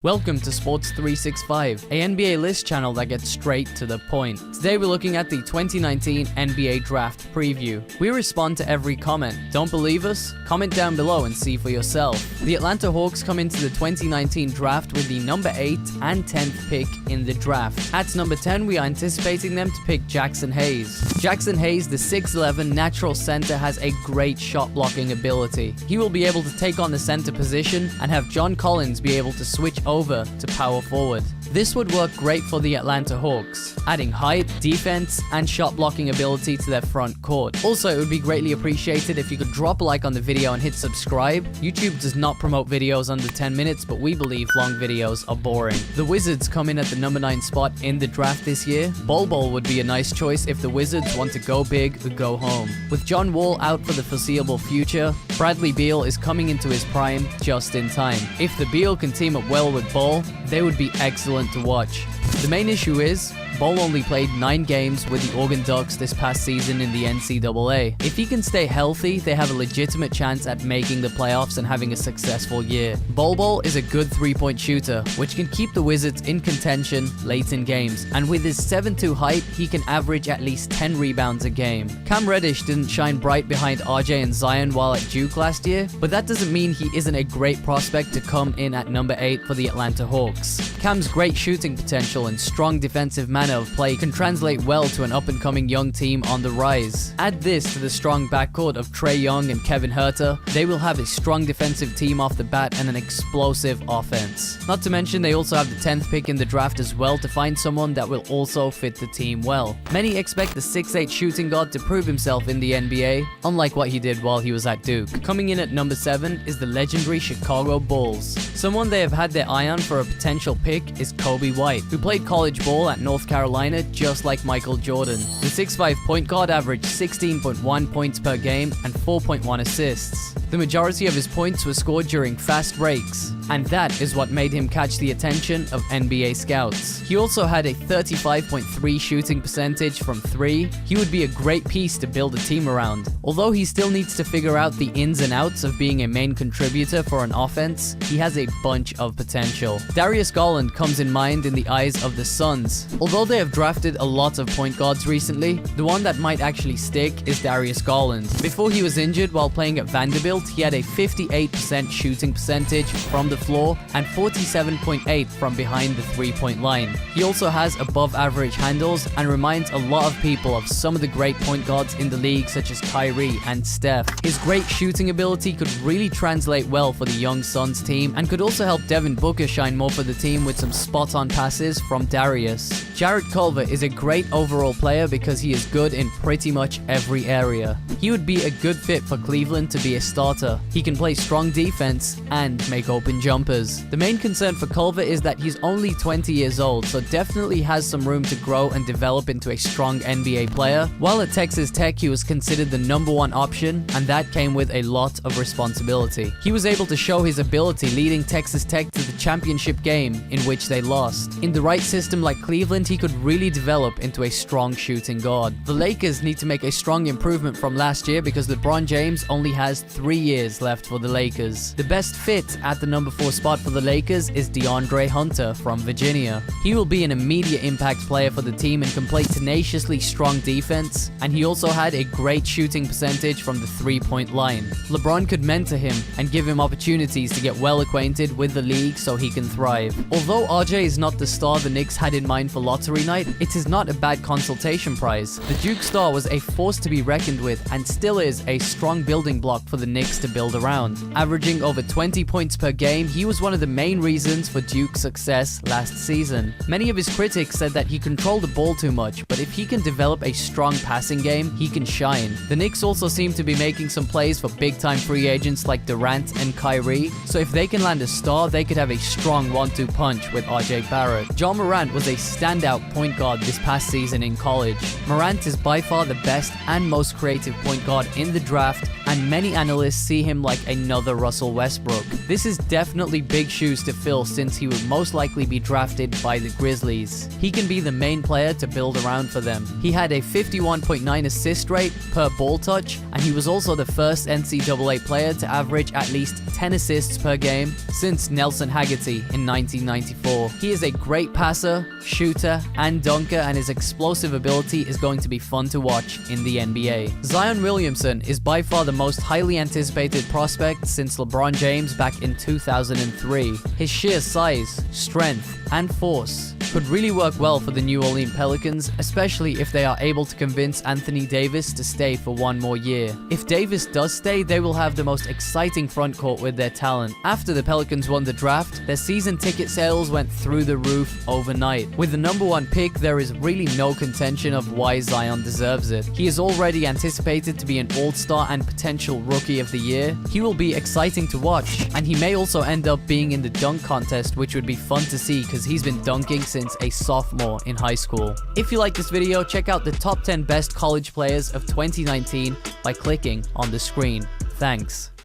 Welcome to Sports 365, a NBA list channel that gets straight to the point. Today we're looking at the 2019 NBA Draft Preview. We respond to every comment. Don't believe us? Comment down below and see for yourself. The Atlanta Hawks come into the 2019 draft with the number 8 and 10th pick in the draft. At number 10, we are anticipating them to pick Jackson Hayes. Jackson Hayes, the 6'11 natural center, has a great shot blocking ability. He will be able to take on the center position and have John Collins be able to switch over to power forward. This would work great for the Atlanta Hawks, adding height, defense, and shot blocking ability to their front court. Also, it would be greatly appreciated if you could drop a like on the video and hit subscribe. YouTube does not promote videos under 10 minutes, but we believe long videos are boring. The Wizards come in at the number 9 spot in the draft this year. Bol Bol would be a nice choice if the Wizards want to go big or go home. With John Wall out for the foreseeable future, Bradley Beal is coming into his prime just in time. If the Beal can team up well with Bol, they would be excellent to watch. The main issue is, Bol only played 9 games with the Oregon Ducks this past season in the NCAA. If he can stay healthy, they have a legitimate chance at making the playoffs and having a successful year. Bol Bol is a good 3-point shooter, which can keep the Wizards in contention late in games, and with his 7'2" height, he can average at least 10 rebounds a game. Cam Reddish didn't shine bright behind RJ and Zion while at Duke last year, but that doesn't mean he isn't a great prospect to come in at number 8 for the Atlanta Hawks. Cam's great shooting potential and strong defensive manner of play can translate well to an up-and-coming young team on the rise. Add this to the strong backcourt of Trae Young and Kevin Huerter, they will have a strong defensive team off the bat and an explosive offense. Not to mention, they also have the 10th pick in the draft as well to find someone that will also fit the team well. Many expect the 6'8" shooting guard to prove himself in the NBA, unlike what he did while he was at Duke. Coming in at number 7 is the legendary Chicago Bulls. Someone they have had their eye on for a potential pick is Kobe White, who played college ball at North Carolina just like Michael Jordan. The 6'5" point guard averaged 16.1 points per game and 4.1 assists. The majority of his points were scored during fast breaks, and that is what made him catch the attention of NBA scouts. He also had a 35.3 shooting percentage from 3. He would be a great piece to build a team around. Although he still needs to figure out the ins and outs of being a main contributor for an offense, he has a bunch of potential. Darius Garland comes in mind in the eyes of the Suns. Although they have drafted a lot of point guards recently, the one that might actually stick is Darius Garland. Before he was injured while playing at Vanderbilt, he had a 58% shooting percentage from the floor and 47.8 from behind the 3-point line. He also has above average handles and reminds a lot of people of some of the great point guards in the league such as Kyrie and Steph. His great shooting ability could really translate well for the young Suns team and could also help Devin Booker shine more for the team with some spot-on passes from Darius. Jarrett Culver is a great overall player because he is good in pretty much every area. He would be a good fit for Cleveland to be a starter. He can play strong defense and make open jumpers. The main concern for Culver is that he's only 20 years old, so definitely has some room to grow and develop into a strong NBA player. While at Texas Tech, he was considered the number 1 option, and that came with a lot of responsibility. He was able to show his ability leading Texas Tech to the championship game in which they lost. In the right system like Cleveland, he could really develop into a strong shooting guard. The Lakers need to make a strong improvement from last year because LeBron James only has 3 years left for the Lakers. The best fit at the number 4 spot for the Lakers is DeAndre Hunter from Virginia. He will be an immediate impact player for the team and can play tenaciously strong defense, and he also had a great shooting percentage from the 3-point line. LeBron could mentor him and give him opportunities to get well acquainted with the league so he can thrive. Although RJ is not the star the Knicks had in mind for lottery night, it is not a bad consultation prize. The Duke star was a force to be reckoned with and still is a strong building block for the Knicks to build around. Averaging over 20 points per game, he was one of the main reasons for Duke's success last season. Many of his critics said that he controlled the ball too much, but if he can develop a strong passing game, he can shine. The Knicks also seem to be making some plays for big-time free agents like Durant and Kyrie, so if they can land a star, they could have a strong 1-2 punch with RJ Barret. John Morant was a standout point guard this past season in college. Morant is by far the best and most creative point guard in the draft, and many analysts see him like another Russell Westbrook. This is definitely definitely big shoes to fill since he would most likely be drafted by the Grizzlies. He can be the main player to build around for them. He had a 51.9 assist rate per ball touch, and he was also the first NCAA player to average at least 10 assists per game since Nelson Haggerty in 1994. He is a great passer, shooter, and dunker, and his explosive ability is going to be fun to watch in the NBA. Zion Williamson is by far the most highly anticipated prospect since LeBron James back in 2003. His sheer size, strength, and force could really work well for the New Orleans Pelicans, especially if they are able to convince Anthony Davis to stay for one more year. If Davis does stay, they will have the most exciting front court with their talent. After the Pelicans won the draft, their season ticket sales went through the roof overnight. With the number 1 pick, there is really no contention of why Zion deserves it. He is already anticipated to be an all-star and potential rookie of the year. He will be exciting to watch, and he may also end up being in the dunk contest, which would be fun to see because he's been dunking since a sophomore in high school. If you like this video, check out the top 10 best college players of 2019 by clicking on the screen. Thanks.